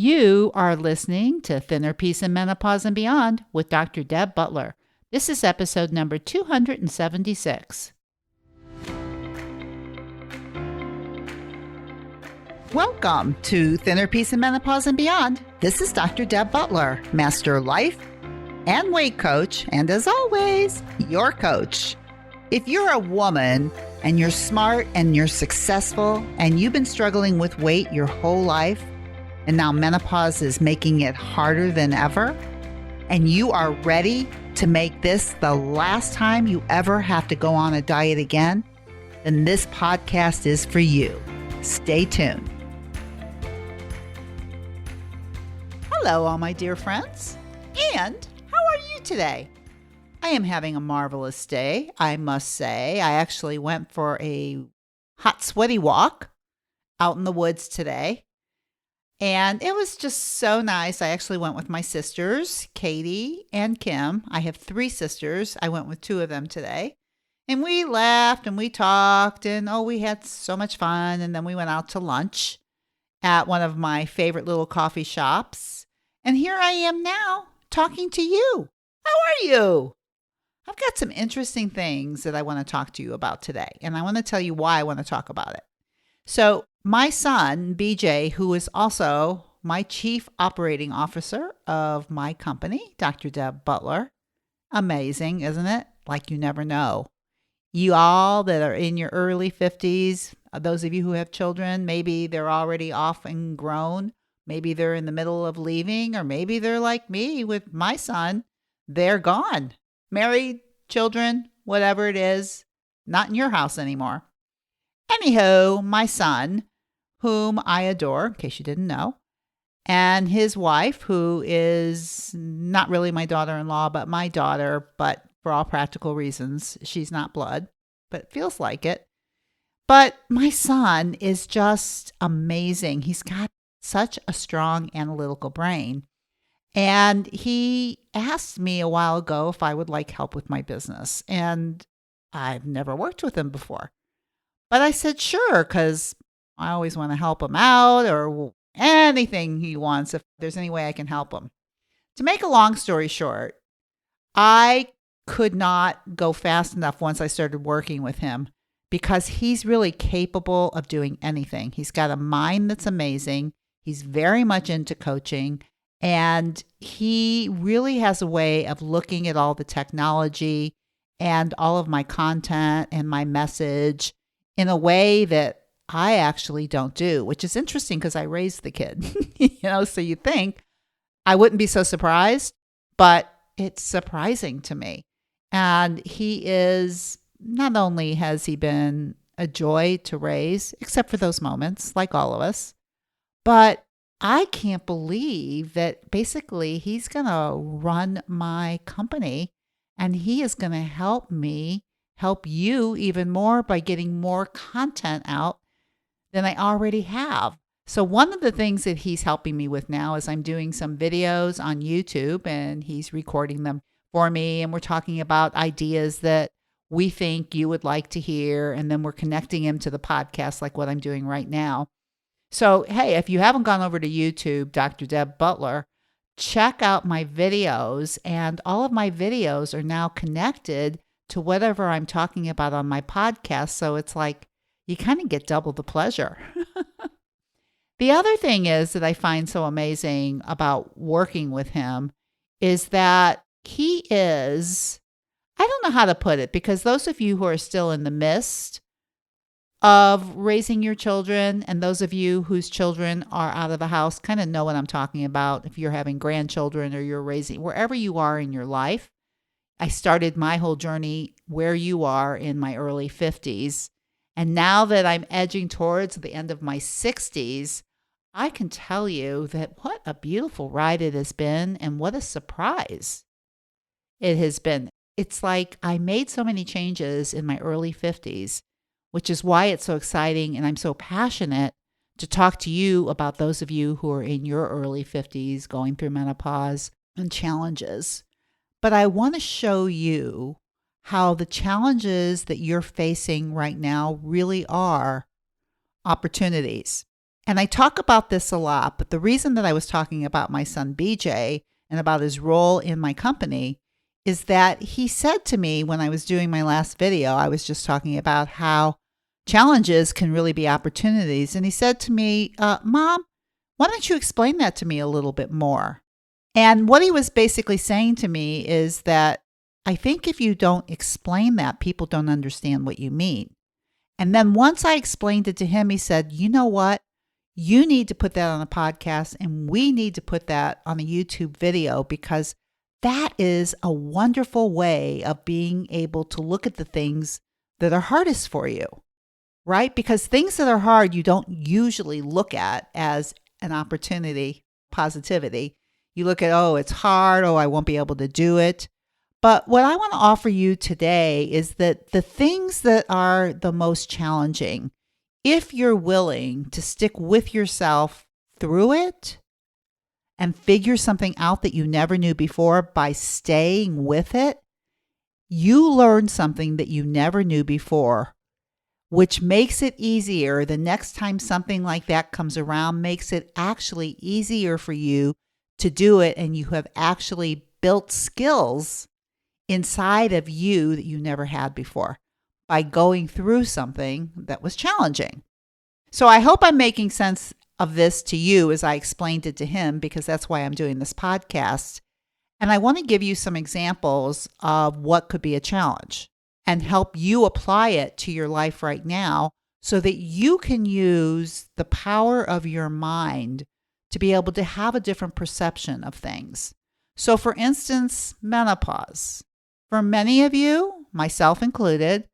You are listening to Thinner Peace and Menopause and Beyond with Dr. Deb Butler. This is episode number 276. Welcome to Thinner Peace and Menopause and Beyond. This is Dr. Deb Butler, Master Life and Weight Coach, and as always, your coach. If you're a woman and you're smart and you're successful and you've been struggling with weight your whole life, and now menopause is making it harder than ever, and you are ready to make this the last time you ever have to go on a diet again, then this podcast is for you. Stay tuned. Hello, all my dear friends, and how are you today? I am having a marvelous day, I must say. I actually went for a hot, sweaty walk out in the woods today, and it was just so nice. I actually went with my sisters, Katie and Kim. I have 3 sisters. I went with 2 of them today, and we laughed and we talked, and we had so much fun, and then we went out to lunch at one of my favorite little coffee shops. And here I am now talking to you. How are you? I've got some interesting things that I want to talk to you about today, and I want to tell you why I want to talk about it. So my son, BJ, who is also my chief operating officer of my company, Dr. Deb Butler. Amazing, isn't it? Like you never know. You all that are in your early 50s, those of you who have children, maybe they're already off and grown. Maybe they're in the middle of leaving, or maybe they're like me with my son. They're gone. Married, children, whatever it is, not in your house anymore. Anyhow, my son, whom I adore, in case you didn't know, and his wife, who is not really my daughter-in-law, but my daughter, but for all practical reasons, she's not blood, but it feels like it. But my son is just amazing. He's got such a strong analytical brain. And he asked me a while ago if I would like help with my business. And I've never worked with him before. But I said, sure, because I always want to help him out or anything he wants, if there's any way I can help him. To make a long story short, I could not go fast enough once I started working with him because he's really capable of doing anything. He's got a mind that's amazing. He's very much into coaching, and he really has a way of looking at all the technology and all of my content and my message in a way that I actually don't do, which is interesting because I raised the kid, so you think I wouldn't be so surprised, but it's surprising to me. And he is, not only has he been a joy to raise, except for those moments, like all of us, but I can't believe that basically he's going to run my company, and he is going to help me help you even more by getting more content out than I already have. So one of the things that he's helping me with now is I'm doing some videos on YouTube, and he's recording them for me. And we're talking about ideas that we think you would like to hear. And then we're connecting him to the podcast like what I'm doing right now. So, hey, if you haven't gone over to YouTube, Dr. Deb Butler, check out my videos. And all of my videos are now connected to whatever I'm talking about on my podcast. So it's like you kind of get double the pleasure. The other thing is that I find so amazing about working with him is that he is, I don't know how to put it, because those of you who are still in the midst of raising your children, and those of you whose children are out of the house kind of know what I'm talking about. If you're having grandchildren or you're raising, wherever you are in your life, I started my whole journey where you are in my early 50s. And now that I'm edging towards the end of my 60s, I can tell you that what a beautiful ride it has been, and what a surprise it has been. It's like I made so many changes in my early 50s, which is why it's so exciting, and I'm so passionate to talk to you about those of you who are in your early 50s going through menopause and challenges. But I want to show you how the challenges that you're facing right now really are opportunities. And I talk about this a lot, but the reason that I was talking about my son BJ and about his role in my company is that he said to me when I was doing my last video, I was just talking about how challenges can really be opportunities. And he said to me, Mom, why don't you explain that to me a little bit more? And what he was basically saying to me is that I think if you don't explain that, people don't understand what you mean. And then once I explained it to him, he said, you know what? You need to put that on a podcast and we need to put that on a YouTube video because that is a wonderful way of being able to look at the things that are hardest for you, right? Because things that are hard, you don't usually look at as an opportunity, positivity. You look at, oh, it's hard. Oh, I won't be able to do it. But what I want to offer you today is that the things that are the most challenging, if you're willing to stick with yourself through it and figure something out that you never knew before by staying with it, you learn something that you never knew before, which makes it easier. The next time something like that comes around, makes it actually easier for you to do it. And you have actually built skills inside of you that you never had before by going through something that was challenging. So I hope I'm making sense of this to you as I explained it to him, because that's why I'm doing this podcast. And I want to give you some examples of what could be a challenge and help you apply it to your life right now so that you can use the power of your mind to be able to have a different perception of things. So for instance, menopause. For many of you, myself included,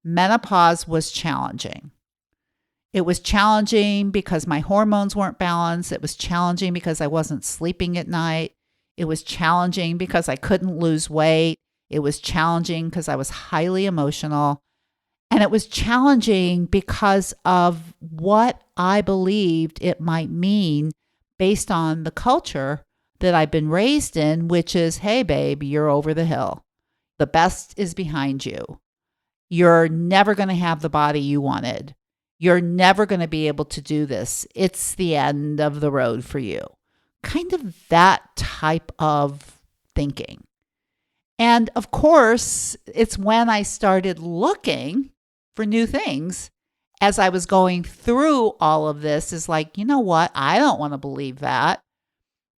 menopause was challenging. It was challenging because my hormones weren't balanced. It was challenging because I wasn't sleeping at night. It was challenging because I couldn't lose weight. It was challenging because I was highly emotional. And it was challenging because of what I believed it might mean based on the culture that I've been raised in, which is, hey, babe, you're over the hill. The best is behind you. You're never going to have the body you wanted. You're never going to be able to do this. It's the end of the road for you. Kind of that type of thinking. And of course, it's when I started looking for new things as I was going through all of this is like, you know what? I don't want to believe that.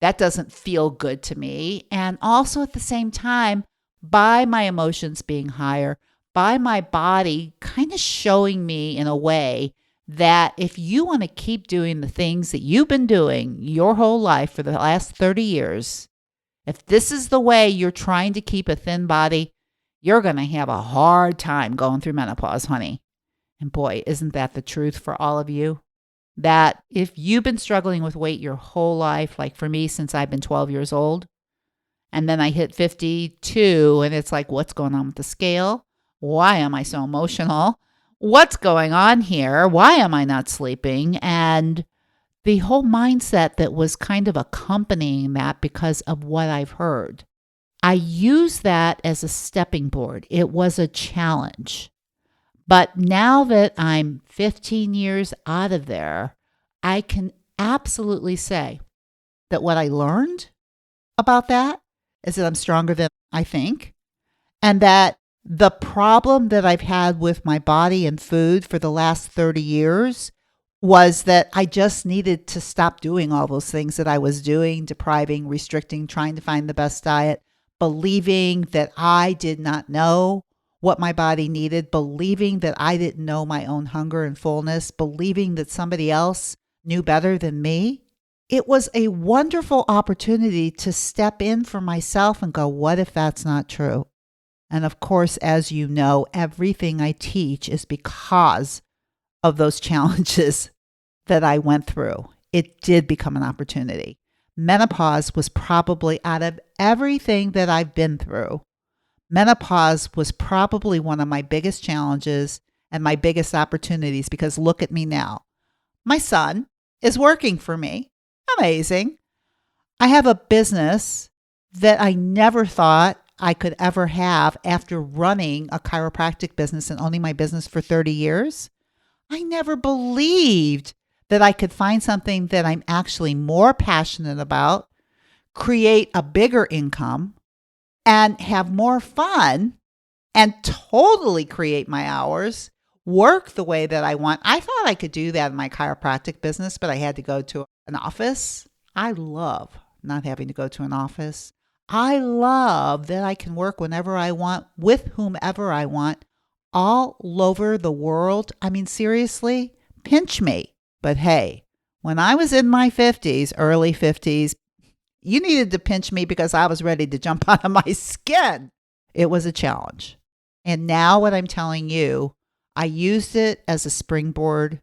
That doesn't feel good to me. And also at the same time, by my emotions being higher, by my body kind of showing me in a way that if you want to keep doing the things that you've been doing your whole life for the last 30 years, if this is the way you're trying to keep a thin body, you're going to have a hard time going through menopause, honey. And boy, isn't that the truth for all of you? That if you've been struggling with weight your whole life, like for me, since I've been 12 years old, and then I hit 52 and it's like, what's going on with the scale? Why am I so emotional? What's going on here? Why am I not sleeping? And the whole mindset that was kind of accompanying that because of what I've heard. I use that as a stepping board. It was a challenge. But now that I'm 15 years out of there, I can absolutely say that what I learned about that is that I'm stronger than I think, and that the problem that I've had with my body and food for the last 30 years was that I just needed to stop doing all those things that I was doing, depriving, restricting, trying to find the best diet, believing that I did not know what my body needed, believing that I didn't know my own hunger and fullness, believing that somebody else knew better than me. It was a wonderful opportunity to step in for myself and go, what if that's not true? And of course, as you know, everything I teach is because of those challenges that I went through. It did become an opportunity. Menopause was probably, out of everything that I've been through, menopause was probably one of my biggest challenges and my biggest opportunities, because look at me now. My son is working for me. Amazing. I have a business that I never thought I could ever have after running a chiropractic business and owning my business for 30 years. I never believed that I could find something that I'm actually more passionate about, create a bigger income, and have more fun and totally create my hours, work the way that I want. I thought I could do that in my chiropractic business, but I had to go to an office. I love not having to go to an office. I love that I can work whenever I want with whomever I want all over the world. I mean, seriously, pinch me. But hey, when I was in my 50s, early 50s, you needed to pinch me because I was ready to jump out of my skin. It was a challenge. And now what I'm telling you, I used it as a springboard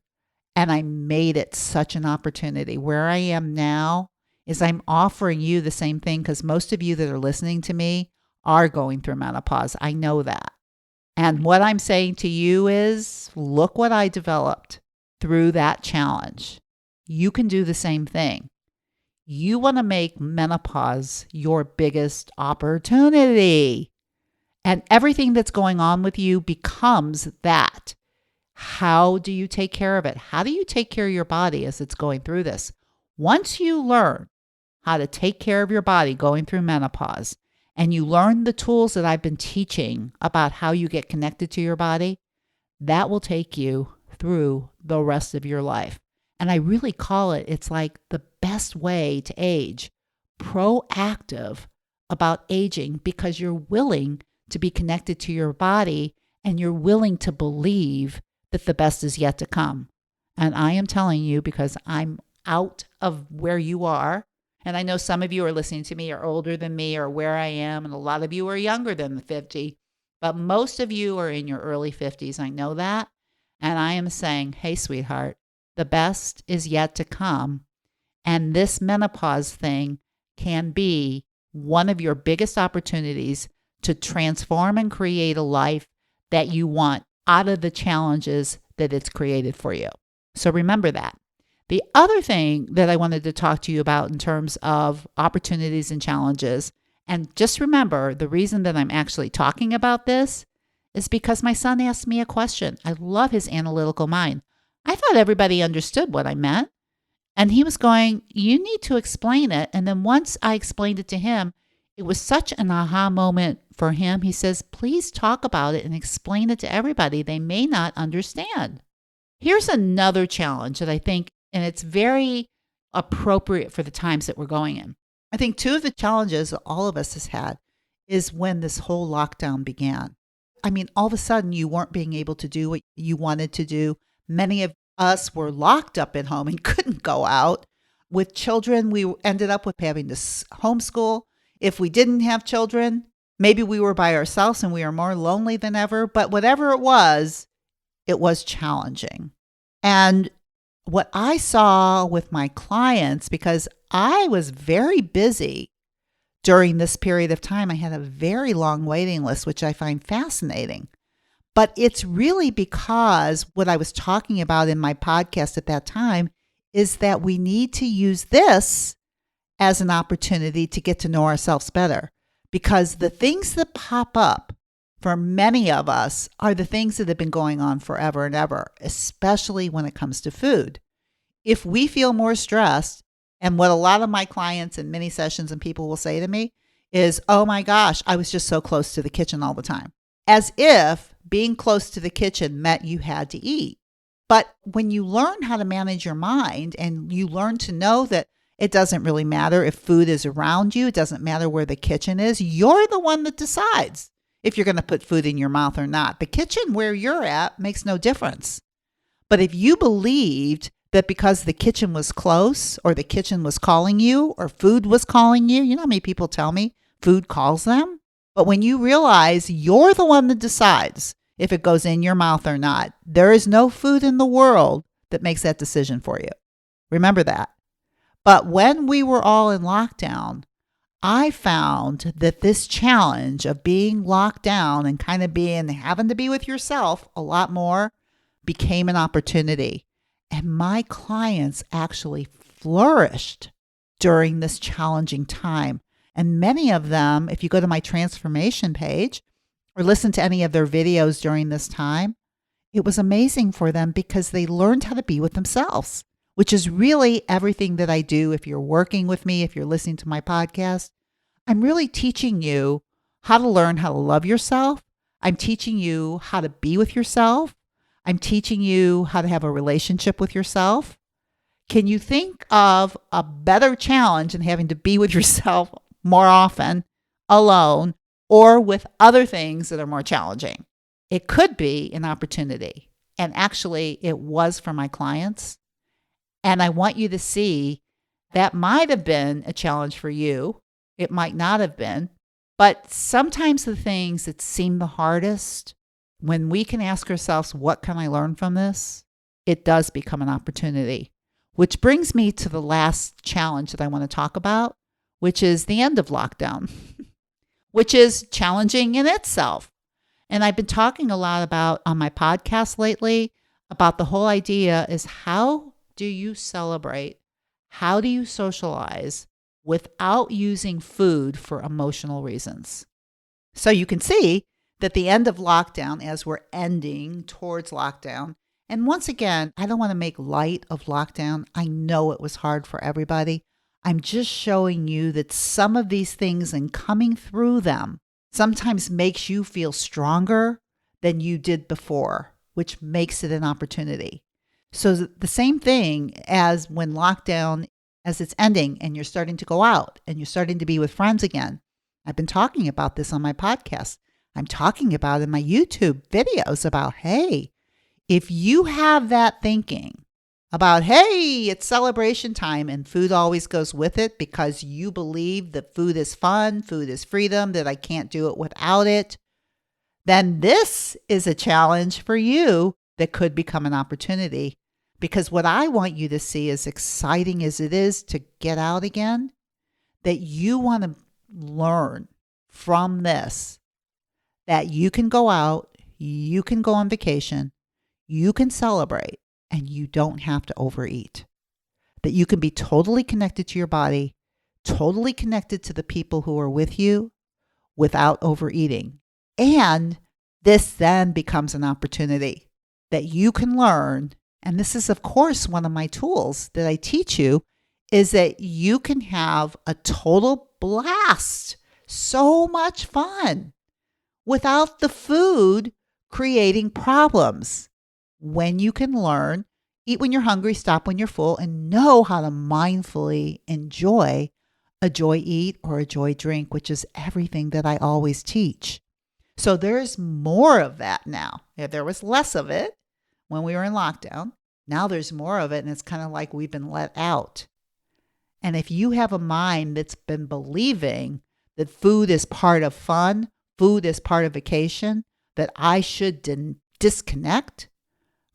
and I made it such an opportunity. Where I am now is I'm offering you the same thing because most of you that are listening to me are going through menopause. I know that. And what I'm saying to you is, look what I developed through that challenge. You can do the same thing. You want to make menopause your biggest opportunity. And everything that's going on with you becomes that. How do you take care of it? How do you take care of your body as it's going through this? Once you learn how to take care of your body going through menopause, and you learn the tools that I've been teaching about how you get connected to your body, that will take you through the rest of your life. And I really call it, it's like the best way to age, proactive about aging, because you're willing to be connected to your body and you're willing to believe that the best is yet to come. And I am telling you, because I'm out of where you are, and I know some of you are listening to me are older than me or where I am, and a lot of you are younger than the 50, but most of you are in your early 50s. I know that. And I am saying, hey, sweetheart, the best is yet to come. And this menopause thing can be one of your biggest opportunities to transform and create a life that you want out of the challenges that it's created for you. So remember that. The other thing that I wanted to talk to you about in terms of opportunities and challenges, and just remember the reason that I'm actually talking about this is because my son asked me a question. I love his analytical mind. I thought everybody understood what I meant. And he was going, you need to explain it. And then once I explained it to him, it was such an aha moment for him. He says, please talk about it and explain it to everybody. They may not understand. Here's another challenge that I think, and it's very appropriate for the times that we're going in. I think two of the challenges that all of us has had is when this whole lockdown began. I mean, all of a sudden you weren't being able to do what you wanted to do. Many of us were locked up at home and couldn't go out. With children, we ended up with having to homeschool. If we didn't have children, maybe we were by ourselves and we were more lonely than ever. But whatever it was challenging. And what I saw with my clients, because I was very busy during this period of time, I had a very long waiting list, which I find fascinating. But it's really because what I was talking about in my podcast at that time is that we need to use this as an opportunity to get to know ourselves better. Because the things that pop up for many of us are the things that have been going on forever and ever, especially when it comes to food. If we feel more stressed, and what a lot of my clients and many sessions and people will say to me is, oh my gosh, I was just so close to the kitchen all the time. As if being close to the kitchen meant you had to eat. But when you learn how to manage your mind and you learn to know that it doesn't really matter if food is around you, it doesn't matter where the kitchen is, you're the one that decides if you're going to put food in your mouth or not. The kitchen where you're at makes no difference. But if you believed that because the kitchen was close or the kitchen was calling you or food was calling you, you know how many people tell me food calls them? But when you realize you're the one that decides if it goes in your mouth or not, there is no food in the world that makes that decision for you. Remember that. But when we were all in lockdown, I found that this challenge of being locked down and kind of having to be with yourself a lot more became an opportunity. And my clients actually flourished during this challenging time. And many of them, if you go to my transformation page or listen to any of their videos during this time, it was amazing for them because they learned how to be with themselves. which is really everything that I do. If you're working with me, if you're listening to my podcast, I'm really teaching you how to learn how to love yourself. I'm teaching you how to be with yourself. I'm teaching you how to have a relationship with yourself. Can you think of a better challenge than having to be with yourself more often, alone, or with other things that are more challenging? It could be an opportunity. And actually, it was for my clients. And I want you to see that might have been a challenge for you. It might not have been. But sometimes the things that seem the hardest, when we can ask ourselves, what can I learn from this? It does become an opportunity. Which brings me to the last challenge that I want to talk about, which is the end of lockdown, which is challenging in itself. And I've been talking a lot about on my podcast lately about the whole idea is how do you celebrate? How do you socialize without using food for emotional reasons? So you can see that the end of lockdown, as we're ending towards lockdown, and once again, I don't want to make light of lockdown. I know it was hard for everybody. I'm just showing you that some of these things and coming through them sometimes makes you feel stronger than you did before, which makes it an opportunity. So the same thing as when lockdown, as it's ending and you're starting to go out and you're starting to be with friends again. I've been talking about this on my podcast. I'm talking about in my YouTube videos about, hey, if you have that thinking about, hey, it's celebration time and food always goes with it because you believe that food is fun, food is freedom, that I can't do it without it, then this is a challenge for you that could become an opportunity. Because what I want you to see, as exciting as it is to get out again, that you want to learn from this, that you can go out, you can go on vacation, you can celebrate, and you don't have to overeat. That you can be totally connected to your body, totally connected to the people who are with you without overeating. And this then becomes an opportunity that you can learn. And this is, of course, one of my tools that I teach you, is that you can have a total blast, so much fun, without the food creating problems. When you can learn, eat when you're hungry, stop when you're full, and know how to mindfully enjoy a joy eat or a joy drink, which is everything that I always teach. So there's more of that now. If there was less of it when we were in lockdown, now there's more of it, and it's kind of like we've been let out. And if you have a mind that's been believing that food is part of fun, food is part of vacation, that I should disconnect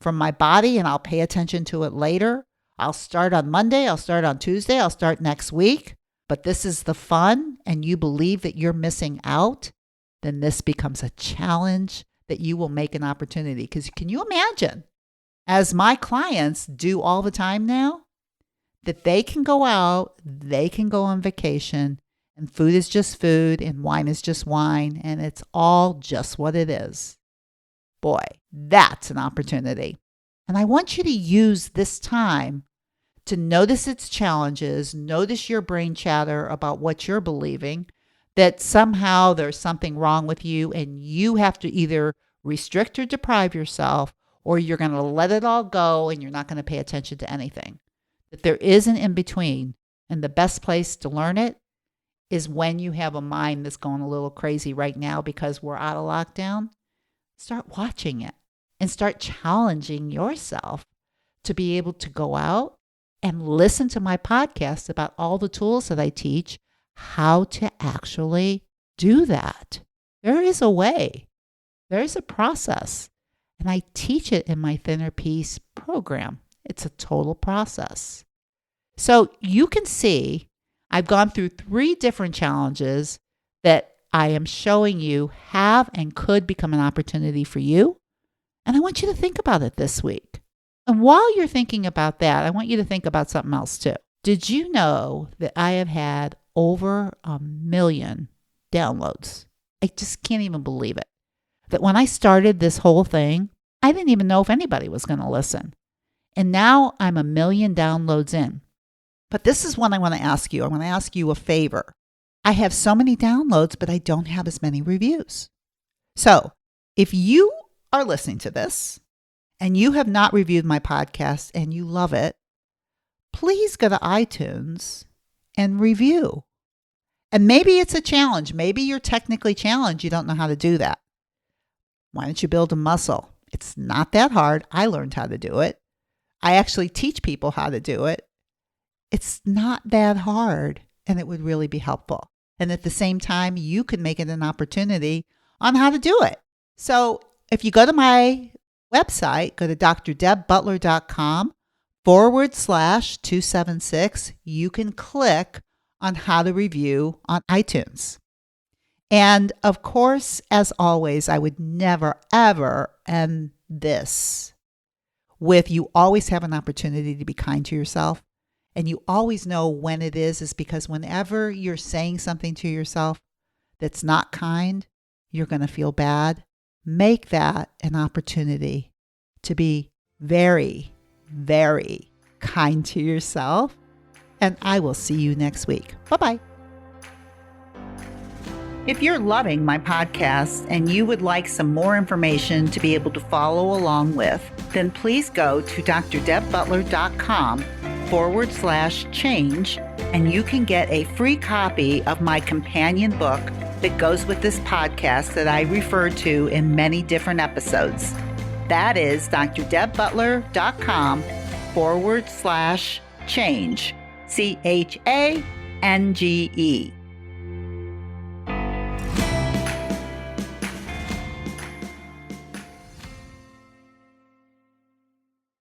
from my body and I'll pay attention to it later. I'll start on Monday, I'll start on Tuesday, I'll start next week, but this is the fun, and you believe that you're missing out, then this becomes a challenge that you will make an opportunity. Because can you imagine, as my clients do all the time now, that they can go out, they can go on vacation, and food is just food and wine is just wine, and it's all just what it is. Boy, that's an opportunity. And I want you to use this time to notice its challenges, notice your brain chatter about what you're believing, that somehow there's something wrong with you and you have to either restrict or deprive yourself, or you're going to let it all go and you're not going to pay attention to anything. That there is an in-between, and the best place to learn it is when you have a mind that's going a little crazy right now because we're out of lockdown. Start watching it and start challenging yourself to be able to go out and listen to my podcast about all the tools that I teach, how to actually do that. There is a way. There's a process. And I teach it in my Thinner Peace program. It's a total process. So you can see I've gone through 3 different challenges that I am showing you have and could become an opportunity for you. And I want you to think about it this week. And while you're thinking about that, I want you to think about something else too. Did you know that I have had over 1 million downloads? I just can't even believe it. That when I started this whole thing, I didn't even know if anybody was going to listen. And now I'm 1 million downloads in. But this is one I want to ask you. I want to ask you a favor. I have so many downloads, but I don't have as many reviews. So if you are listening to this and you have not reviewed my podcast and you love it, please go to iTunes and review. And maybe it's a challenge. Maybe you're technically challenged. You don't know how to do that. Why don't you build a muscle? It's not that hard. I learned how to do it. I actually teach people how to do it. It's not that hard, and it would really be helpful. And at the same time, you can make it an opportunity on how to do it. So if you go to my website, go to drdebbutler.com/276, you can click on how to review on iTunes. And of course, as always, I would never, ever end this with you always have an opportunity to be kind to yourself. And you always know when it is because whenever you're saying something to yourself that's not kind, you're going to feel bad. Make that an opportunity to be very, very kind to yourself. And I will see you next week. Bye-bye. If you're loving my podcast and you would like some more information to be able to follow along with, then please go to drdebbutler.com/change and you can get a free copy of my companion book that goes with this podcast that I refer to in many different episodes. That is drdebbutler.com/change. CHANGE.